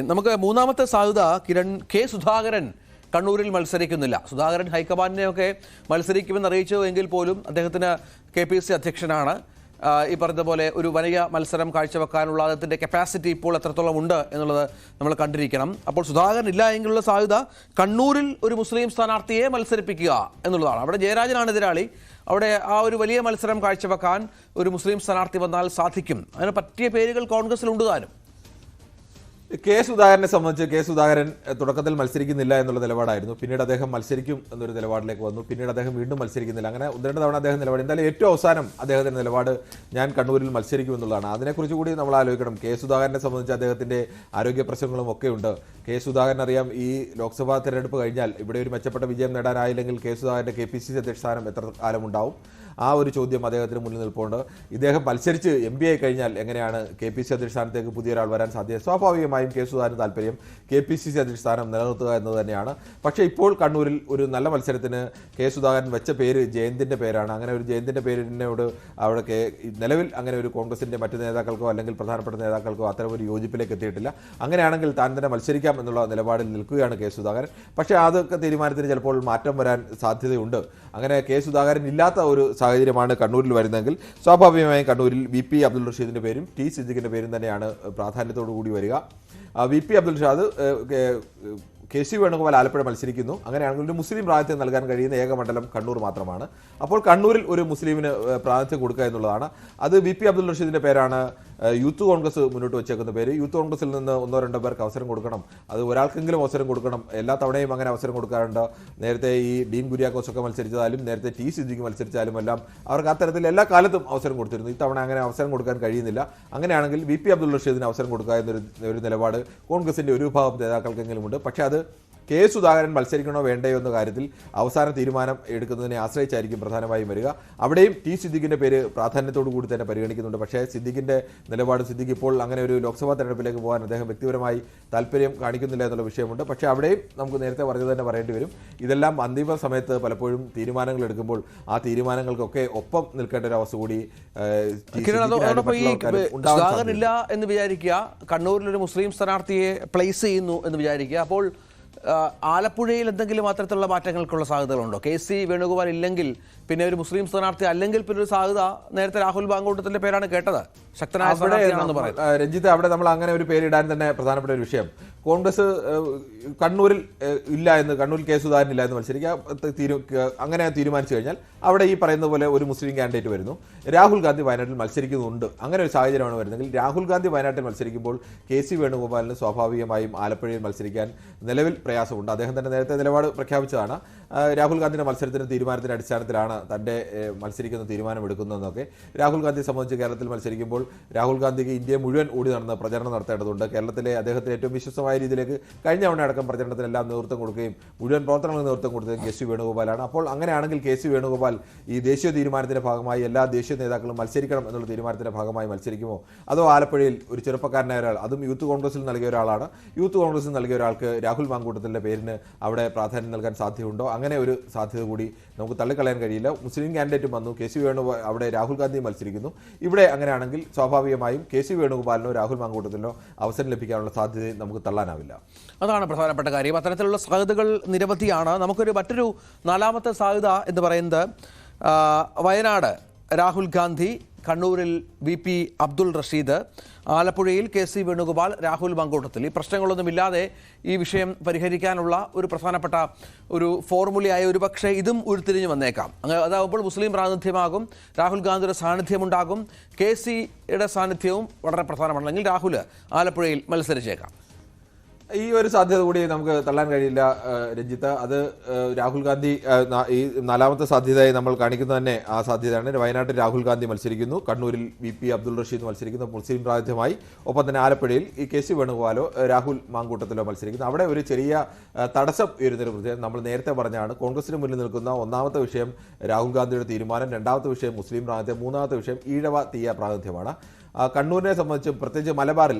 നമുക്ക് മൂന്നാമത്തെ സാധ്യത കെ സുധാകരൻ കണ്ണൂരിൽ മത്സരിക്കുന്നില്ല. സുധാകരൻ ഹൈക്കമാൻഡിനെയൊക്കെ മത്സരിക്കുമെന്ന് അറിയിച്ചു എങ്കിൽ പോലും അദ്ദേഹത്തിന് KPC അധ്യക്ഷനാണ്. ഈ പറഞ്ഞതുപോലെ ഒരു വലിയ മത്സരം കാഴ്ചവെക്കാനുള്ള അദ്ദേഹത്തിൻ്റെ കപ്പാസിറ്റി ഇപ്പോൾ എത്രത്തോളം ഉണ്ട് എന്നുള്ളത് നമ്മൾ കണ്ടിരിക്കണം. അപ്പോൾ സുധാകരൻ ഇല്ല എങ്കിലുള്ള സാധ്യത കണ്ണൂരിൽ ഒരു മുസ്ലിം സ്ഥാനാർത്ഥിയെ മത്സരിപ്പിക്കുക എന്നുള്ളതാണ്. അവിടെ ജയരാജനാണ് എതിരാളി. അവിടെ ആ ഒരു വലിയ മത്സരം കാഴ്ചവെക്കാൻ ഒരു മുസ്ലിം സ്ഥാനാർത്ഥി വന്നാൽ സാധിക്കും. അതിന് പറ്റിയ പേരുകൾ കോൺഗ്രസിലുണ്ട് താനും. കെ സുധാകരനെ സംബന്ധിച്ച് കെ സുധാകരൻ തുടക്കത്തിൽ മത്സരിക്കുന്നില്ല എന്നുള്ള നിലപാടായിരുന്നു. പിന്നീട് അദ്ദേഹം മത്സരിക്കും എന്നൊരു നിലപാടിലേക്ക് വന്നു. പിന്നീട് അദ്ദേഹം വീണ്ടും മത്സരിക്കുന്നില്ല. അങ്ങനെ ഒന്ന് രണ്ട് തവണ അദ്ദേഹം നിലപാട്. എന്തായാലും ഏറ്റവും അവസാനം അദ്ദേഹത്തിന്റെ നിലപാട് ഞാൻ കണ്ണൂരിൽ മത്സരിക്കും എന്നുള്ളതാണ്. അതിനെക്കുറിച്ച് കൂടി നമ്മൾ ആലോചിക്കണം. കെ സുധാകരനെ സംബന്ധിച്ച് അദ്ദേഹത്തിന്റെ ആരോഗ്യ പ്രശ്നങ്ങളും ഒക്കെ ഉണ്ട്. കെ സുധാകരൻ അറിയാം, ഈ ലോക്സഭാ തെരഞ്ഞെടുപ്പ് കഴിഞ്ഞാൽ ഇവിടെ ഒരു മെച്ചപ്പെട്ട വിജയം നേടാനായില്ലെങ്കിൽ കെ സുധാകരന്റെ KPCC അധ്യക്ഷ സ്ഥാനം എത്ര കാലമുണ്ടാവും? ആ ഒരു ചോദ്യം അദ്ദേഹത്തിന് മുന്നിൽ നിൽപ്പുണ്ട്. ഇദ്ദേഹം മത്സരിച്ച് MP ആയി കഴിഞ്ഞാൽ എങ്ങനെയാണ് KPCC അധ്യക്ഷ സ്ഥാനത്തേക്ക് പുതിയൊരാൾ വരാൻ സാധ്യത? സ്വാഭാവികമായും കെ സുധാകരന് താല്പര്യം KPCC അധ്യക്ഷ സ്ഥാനം നിലനിർത്തുക എന്നത് തന്നെയാണ്. പക്ഷേ ഇപ്പോൾ കണ്ണൂരിൽ ഒരു നല്ല മത്സരത്തിന് കെ സുധാകരൻ വെച്ച പേര് ജയന്തിൻ്റെ പേരാണ്. അങ്ങനെ ഒരു ജയന്തിൻ്റെ പേരിനോട് അവിടെ നിലവിൽ അങ്ങനെ ഒരു കോൺഗ്രസിൻ്റെ മറ്റ് നേതാക്കൾക്കോ അല്ലെങ്കിൽ പ്രധാനപ്പെട്ട നേതാക്കൾക്കോ അത്തരമൊരു യോജിപ്പിലേക്ക് എത്തിയിട്ടില്ല. അങ്ങനെയാണെങ്കിൽ താൻ തന്നെ മത്സരിക്കാം എന്നുള്ള നിലപാടിൽ നിൽക്കുകയാണ് കെ സുധാകരൻ. പക്ഷേ അതൊക്കെ തീരുമാനത്തിന് ചിലപ്പോൾ മാറ്റം വരാൻ സാധ്യതയുണ്ട്. അങ്ങനെ കെ സുധാകരൻ ഇല്ലാത്ത ഒരു സാഹചര്യമാണ് കണ്ണൂരിൽ വരുന്നതെങ്കിൽ സ്വാഭാവികമായും കണ്ണൂരിൽ VP അബ്ദുൾ റഷീദിൻ്റെ പേരും T സിദ്ദിഖിൻ്റെ പേരും തന്നെയാണ് പ്രാധാന്യത്തോടു കൂടി വരിക. VP അബ്ദുൾ റഷീദ് KC വേണുഗോപാൽ ആലപ്പുഴ മത്സരിക്കുന്നു. അങ്ങനെയാണെങ്കിൽ ഒരു മുസ്ലിം പ്രാതിനിധ്യം നൽകാൻ കഴിയുന്ന ഏക മണ്ഡലം കണ്ണൂർ മാത്രമാണ്. അപ്പോൾ കണ്ണൂരിൽ ഒരു മുസ്ലിമിന് പ്രാതിനിധ്യം കൊടുക്കുക എന്നുള്ളതാണ്. അത് VP അബ്ദുൾ റഷീദിൻ്റെ പേരാണ് യൂത്ത് കോൺഗ്രസ് മുന്നോട്ട് വെച്ചേക്കുന്ന പേര്. യൂത്ത് കോൺഗ്രസിൽ നിന്ന് ഒന്നോ രണ്ടോ പേർക്ക് അവസരം കൊടുക്കണം. അത് ഒരാൾക്കെങ്കിലും അവസരം കൊടുക്കണം. എല്ലാ തവണയും അങ്ങനെ അവസരം കൊടുക്കാറുണ്ട്. നേരത്തെ ഈ ഡീൻ കുര്യാക്കോസ് ഒക്കെ മത്സരിച്ചതാലും നേരത്തെ T സിദ്ദിഖ് മത്സരിച്ചാലും എല്ലാം അവർക്ക് അത്തരത്തിൽ എല്ലാ കാലത്തും അവസരം കൊടുത്തിരുന്നു. ഇത്തവണ അങ്ങനെ അവസരം കൊടുക്കാൻ കഴിയുന്നില്ല. അങ്ങനെയാണെങ്കിൽ VP അബ്ദുൾ റഷീദിന് അവസരം കൊടുക്കുക എന്നൊരു നിലപാട് കോൺഗ്രസിൻ്റെ ഒരു വിഭാഗം നേതാക്കൾക്കെങ്കിലും ഉണ്ട്. പക്ഷേ അത് കെ സുധാകരൻ മത്സരിക്കണോ വേണ്ടയോ എന്ന കാര്യത്തിൽ അവസാന തീരുമാനം എടുക്കുന്നതിനെ ആശ്രയിച്ചായിരിക്കും പ്രധാനമായും വരിക. അവിടെയും T സിദ്ദിഖിൻ്റെ പേര് പ്രാധാന്യത്തോടു കൂടി തന്നെ പരിഗണിക്കുന്നുണ്ട്. പക്ഷേ സിദ്ദിഖിൻ്റെ നിലപാട്, സിദ്ദിഖ് ഇപ്പോൾ അങ്ങനെ ഒരു ലോക്സഭാ തെരഞ്ഞെടുപ്പിലേക്ക് പോകാൻ അദ്ദേഹം വ്യക്തിപരമായി താല്പര്യം കാണിക്കുന്നില്ല എന്നുള്ള വിഷയമുണ്ട്. പക്ഷേ അവിടെയും നമുക്ക് നേരത്തെ പറഞ്ഞത് തന്നെ പറയേണ്ടി വരും. ഇതെല്ലാം അന്തിമ സമയത്ത് പലപ്പോഴും തീരുമാനങ്ങൾ എടുക്കുമ്പോൾ ആ തീരുമാനങ്ങൾക്കൊക്കെ ഒപ്പം നിൽക്കേണ്ട ഒരു അവസ്ഥ കൂടി സുധാകരനില്ല എന്ന് വിചാരിക്കുക. കണ്ണൂരിലൊരു മുസ്ലിം സ്ഥാനാർത്ഥിയെ പ്ലേസ് ചെയ്യുന്നു എന്ന് വിചാരിക്കുക. അപ്പോൾ ആലപ്പുഴയിൽ എന്തെങ്കിലും അത്തരത്തിലുള്ള മാറ്റങ്ങൾക്കുള്ള സാധ്യതകളുണ്ടോ? KC വേണുഗോപാൽ ഇല്ലെങ്കിൽ പിന്നെ ഒരു മുസ്ലിം സ്ഥാനാർത്ഥി അല്ലെങ്കിൽ പിന്നെ ഒരു സാധ്യത നേരത്തെ രാഹുൽ മാങ്കൂട്ടത്തിന്റെ പേരാണ് കേട്ടത്. ശക്തനായ രഞ്ജിത്ത്, അവിടെ നമ്മൾ അങ്ങനെ ഒരു പേരിടാൻ തന്നെ പ്രധാനപ്പെട്ട ഒരു വിഷയം. കോൺഗ്രസ് കണ്ണൂരിൽ ഇല്ല എന്ന്, കണ്ണൂരിൽ കെ സുധാകരൻ ഇല്ല എന്ന് മത്സരിക്കുക അങ്ങനെ തീരുമാനിച്ചു കഴിഞ്ഞാൽ അവിടെ ഈ പറയുന്ന പോലെ ഒരു മുസ്ലിം കാൻഡിഡേറ്റ് വരുന്നു. രാഹുൽ ഗാന്ധി വയനാട്ടിൽ മത്സരിക്കുന്നുണ്ട്. അങ്ങനെ ഒരു സാഹചര്യമാണ് വരുന്നതെങ്കിൽ രാഹുൽ ഗാന്ധി വയനാട്ടിൽ മത്സരിക്കുമ്പോൾ KC വേണുഗോപാലിന് സ്വാഭാവികമായും ആലപ്പുഴയിൽ മത്സരിക്കാൻ നിലവിൽ പ്രയാസമുണ്ട്. അദ്ദേഹം തന്നെ നേരത്തെ നിലപാട് പ്രഖ്യാപിച്ചതാണ്. രാഹുൽ ഗാന്ധിയുടെ മത്സരത്തിന് തീരുമാനത്തിന്റെ അടിസ്ഥാനത്തിലാണ് തൻ്റെ മത്സരിക്കുന്ന തീരുമാനം എടുക്കുന്നതെന്നൊക്കെ. രാഹുൽ ഗാന്ധിയെ സംബന്ധിച്ച് കേരളത്തിൽ മത്സരിക്കുമ്പോൾ രാഹുൽ ഗാന്ധിക്ക് ഇന്ത്യയെ മുഴുവൻ ഓടി നടന്ന് പ്രചരണം നടത്തേണ്ടതുണ്ട്. കേരളത്തിലെ അദ്ദേഹത്തിന് ഏറ്റവും വിശ്വസമായ രീതിയിലേക്ക് കഴിഞ്ഞ തവണ അടക്കം പ്രചരണത്തിനെല്ലാം നേതൃത്വം കൊടുക്കുകയും മുഴുവൻ പ്രവർത്തനങ്ങൾക്ക് നേതൃത്വം കൊടുത്തത് KC വേണുഗോപാലാണ്. അപ്പോൾ അങ്ങനെയാണെങ്കിൽ KC വേണുഗോപാൽ ഈ ദേശീയ തീരുമാനത്തിന്റെ ഭാഗമായി എല്ലാ ദേശീയ നേതാക്കളും മത്സരിക്കണം എന്നുള്ള തീരുമാനത്തിന്റെ ഭാഗമായി മത്സരിക്കുമോ? അതോ ആലപ്പുഴയിൽ ഒരു ചെറുപ്പക്കാരനായ ഒരാൾ, അതും യൂത്ത് കോൺഗ്രസിൽ നൽകിയ ഒരാളാണ്, യൂത്ത് കോൺഗ്രസിൽ നൽകിയ ഒരാൾക്ക് രാഹുൽ മാങ്കൂട്ടത്തിൻ്റെ പേരിന് അവിടെ പ്രാധാന്യം നൽകാൻ സാധ്യതയുണ്ടോ? അങ്ങനെ ഒരു സാധ്യത കൂടി നമുക്ക് തള്ളിക്കളയാൻ കഴിയില്ല. മുസ്ലിം കാൻഡിഡേറ്റും വന്നു, KC വേണുഗോപാൽ അവിടെ രാഹുൽ ഗാന്ധി മത്സരിക്കുന്നു. ഇവിടെ അങ്ങനെയാണെങ്കിൽ സ്വാഭാവികമായും KC വേണുഗോപാലിനോ രാഹുൽ മാങ്കൂട്ടത്തിനോ അവസരം ലഭിക്കാനുള്ള സാധ്യത നമുക്ക് തള്ളാനാവില്ല. അതാണ് പ്രധാനപ്പെട്ട കാര്യം. അത്തരത്തിലുള്ള സാധ്യതകൾ നിരവധിയാണ്. നമുക്കൊരു മറ്റൊരു നാലാമത്തെ സാധ്യത എന്ന് പറയുന്നത് വയനാട് രാഹുൽ ഗാന്ധി, കണ്ണൂരിൽ VP അബ്ദുൾ റഷീദ്, ആലപ്പുഴയിൽ KC വേണുഗോപാൽ, രാഹുൽ മാങ്കൂട്ടത്തിൽ. ഈ പ്രശ്നങ്ങളൊന്നുമില്ലാതെ ഈ വിഷയം പരിഹരിക്കാനുള്ള ഒരു പ്രധാനപ്പെട്ട ഒരു ഫോർമുലയായ ഒരു പക്ഷേ ഇതും ഉരുത്തിരിഞ്ഞ് വന്നേക്കാം. അതാവുമ്പോൾ മുസ്ലിം പ്രാതിനിധ്യമാകും, രാഹുൽ ഗാന്ധിയുടെ സാന്നിധ്യമുണ്ടാകും, KCയുടെ സാന്നിധ്യവും വളരെ പ്രധാനമാണെങ്കിൽ രാഹുൽ ആലപ്പുഴയിൽ മത്സരിച്ചേക്കാം. ഈ ഒരു സാധ്യത കൂടി നമുക്ക് തള്ളാൻ കഴിയില്ല രഞ്ജിത്ത്. അത് രാഹുൽ ഗാന്ധി ഈ നാലാമത്തെ സാധ്യതയായി നമ്മൾ കാണിക്കുന്നത് തന്നെ ആ സാധ്യതയാണ്. വയനാട്ടിൽ രാഹുൽ ഗാന്ധി മത്സരിക്കുന്നു, കണ്ണൂരിൽ VP അബ്ദുൾ റഷീദ് മത്സരിക്കുന്നു മുസ്ലിം പ്രാതിനിധ്യമായി, ഒപ്പം തന്നെ ആലപ്പുഴയിൽ ഈ KC വേണുഗോപാലോ രാഹുൽ മാങ്കൂട്ടത്തിലോ മത്സരിക്കുന്നു. അവിടെ ഒരു ചെറിയ തടസ്സം ഉയരുന്നൊരു പ്രത്യേകം നമ്മൾ നേരത്തെ പറഞ്ഞാണ്. കോൺഗ്രസിന് മുന്നിൽ നിൽക്കുന്ന ഒന്നാമത്തെ വിഷയം രാഹുൽ ഗാന്ധിയുടെ തീരുമാനം, രണ്ടാമത്തെ വിഷയം മുസ്ലിം പ്രാതിനിധ്യം, മൂന്നാമത്തെ വിഷയം ഈഴവ തീയ പ്രാതിനിധ്യമാണ്. കണ്ണൂരിനെ സംബന്ധിച്ച് പ്രത്യേകിച്ച് മലബാറിൽ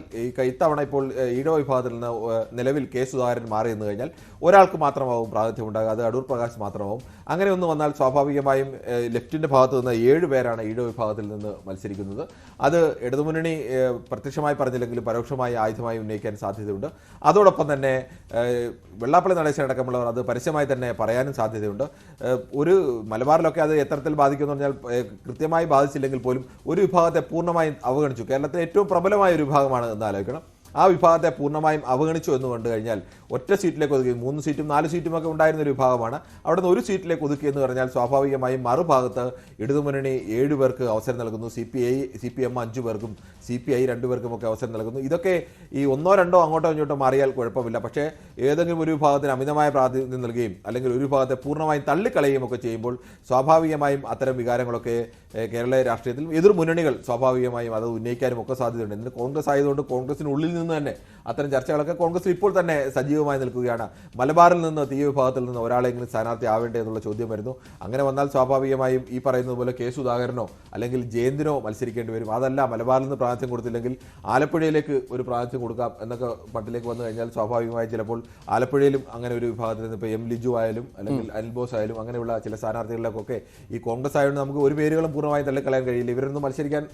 ഇത്തവണ ഇപ്പോൾ ഈഴവ വിഭാഗത്തിൽ നിന്ന് നിലവിൽ കെ സുധാകരൻ മാറി എന്ന് കഴിഞ്ഞാൽ ഒരാൾക്ക് മാത്രമാവും പ്രാതിനിധ്യം ഉണ്ടാകുക, അത് അടൂർ പ്രകാശ് മാത്രമാവും. അങ്ങനെ ഒന്ന് വന്നാൽ സ്വാഭാവികമായും ലെഫ്റ്റിന്റെ ഭാഗത്ത് നിന്ന് 7 പേരാണ് ഈഴവ വിഭാഗത്തിൽ നിന്ന് മത്സരിക്കുന്നത്. അത് ഇടതുമുന്നണി പ്രത്യക്ഷമായി പറഞ്ഞില്ലെങ്കിലും പരോക്ഷമായി ആയുധമായി ഉന്നയിക്കാൻ സാധ്യതയുണ്ട്. അതോടൊപ്പം തന്നെ വെള്ളാപ്പള്ളി നടേശൻ അടക്കമുള്ളവർ അത് പരസ്യമായി തന്നെ പറയാനും സാധ്യതയുണ്ട്. ഒരു മലബാറിലൊക്കെ അത് എത്തരത്തിൽ ബാധിക്കുമെന്ന് പറഞ്ഞാൽ കൃത്യമായി ബാധിച്ചില്ലെങ്കിൽ പോലും ഒരു വിഭാഗത്തെ പൂർണ്ണമായും അവഗണിച്ചു. കേരളത്തിലെ ഏറ്റവും പ്രബലമായ ഒരു വിഭാഗമാണ് എന്ന് ആലോചിക്കണം. ആ വിഭാഗത്തെ പൂർണ്ണമായും അവഗണിച്ചു എന്ന് കണ്ടു കഴിഞ്ഞാൽ ഒറ്റ സീറ്റിലേക്ക് ഒതുക്കി 3 സീറ്റും 4 സീറ്റും ഒക്കെ ഉണ്ടായിരുന്ന ഒരു വിഭാഗമാണ്. അവിടെ നിന്ന് ഒരു സീറ്റിലേക്ക് ഒതുക്കി എന്ന് പറഞ്ഞാൽ സ്വാഭാവികമായും മറുഭാഗത്ത് ഇടതുമുന്നണി 7 പേർക്ക് അവസരം നൽകുന്നു, CPM 5 പേർക്കും CPI 2 പേർക്കും ഒക്കെ അവസരം നൽകുന്നു. ഇതൊക്കെ ഈ 1-2 അങ്ങോട്ടോ ഇങ്ങോട്ടോ മാറിയാൽ കുഴപ്പമില്ല. പക്ഷേ ഏതെങ്കിലും ഒരു വിഭാഗത്തിന് അമിതമായ പ്രാതിനിധ്യം നൽകുകയും അല്ലെങ്കിൽ ഒരു വിഭാഗത്തെ പൂർണ്ണമായും തള്ളിക്കളയുകയും ഒക്കെ ചെയ്യുമ്പോൾ സ്വാഭാവികമായും അത്തരം വികാരങ്ങളൊക്കെ കേരള രാഷ്ട്രീയത്തിൽ എതിർ മുന്നണികൾ സ്വാഭാവികമായും അത് ഉന്നയിക്കാനും ഒക്കെ സാധ്യതയുണ്ട്. ഇതിന് കോൺഗ്രസ് ആയതുകൊണ്ട് കോൺഗ്രസിനുള്ളിൽ നിന്ന് തന്നെ അത്തരം ചർച്ചകളൊക്കെ കോൺഗ്രസ് ഇപ്പോൾ തന്നെ സജീവമായി നിൽക്കുകയാണ്. മലബാറിൽ നിന്ന് തീയ വിഭാഗത്തിൽ നിന്ന് ഒരാളെങ്കിലും സ്ഥാനാർത്ഥി ആവേണ്ടേ എന്നുള്ള ചോദ്യം വരുന്നു. അങ്ങനെ വന്നാൽ സ്വാഭാവികമായും ഈ പറയുന്നത് പോലെ കെ സുധാകരനോ അല്ലെങ്കിൽ ജയന്തിനോ മത്സരിക്കേണ്ടി വരും. അതല്ല, മലബാറിൽ നിന്ന് പ്രാതിനിധ്യം കൊടുത്തില്ലെങ്കിൽ ആലപ്പുഴയിലേക്ക് ഒരു പ്രാതിനിധ്യം കൊടുക്കാം എന്നൊക്കെ പട്ടിലേക്ക് വന്നു കഴിഞ്ഞാൽ സ്വാഭാവികമായും ചിലപ്പോൾ ആലപ്പുഴയിലും അങ്ങനെ ഒരു വിഭാഗത്തിൽ നിന്ന് ഇപ്പോൾ ലീജു ആയാലും അല്ലെങ്കിൽ അനിൽ ബോസ് ആയാലും അങ്ങനെയുള്ള ചില സ്ഥാനാർത്ഥികളിലൊക്കെ ഈ കോൺഗ്രസ് ആയതുകൊണ്ട് നമുക്ക് ഒരു പേരുകളും പൂർണ്ണമായും തള്ളിക്കളയാൻ കഴിയില്ല. ഇവരൊന്നും മത്സരിക്കാൻ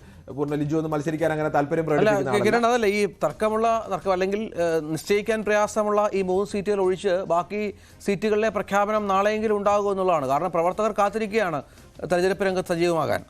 ലിജു ഒന്നും മത്സരിക്കാൻ അങ്ങനെ താല്പര്യം പ്രകടിപ്പിക്കുന്ന അതല്ല, ഈ തർക്കം അല്ലെങ്കിൽ നിശ്ചയിക്കാൻ പ്രയാസമുള്ള ഈ 3 സീറ്റുകൾ ഒഴിച്ച് ബാക്കി സീറ്റുകളിലെ പ്രഖ്യാപനം നാളെയെങ്കിലും ഉണ്ടാകുമെന്നുള്ളതാണ്. കാരണം പ്രവർത്തകർ കാത്തിരിക്കുകയാണ് തെരഞ്ഞെടുപ്പ് രംഗത്ത് സജീവമാകാൻ.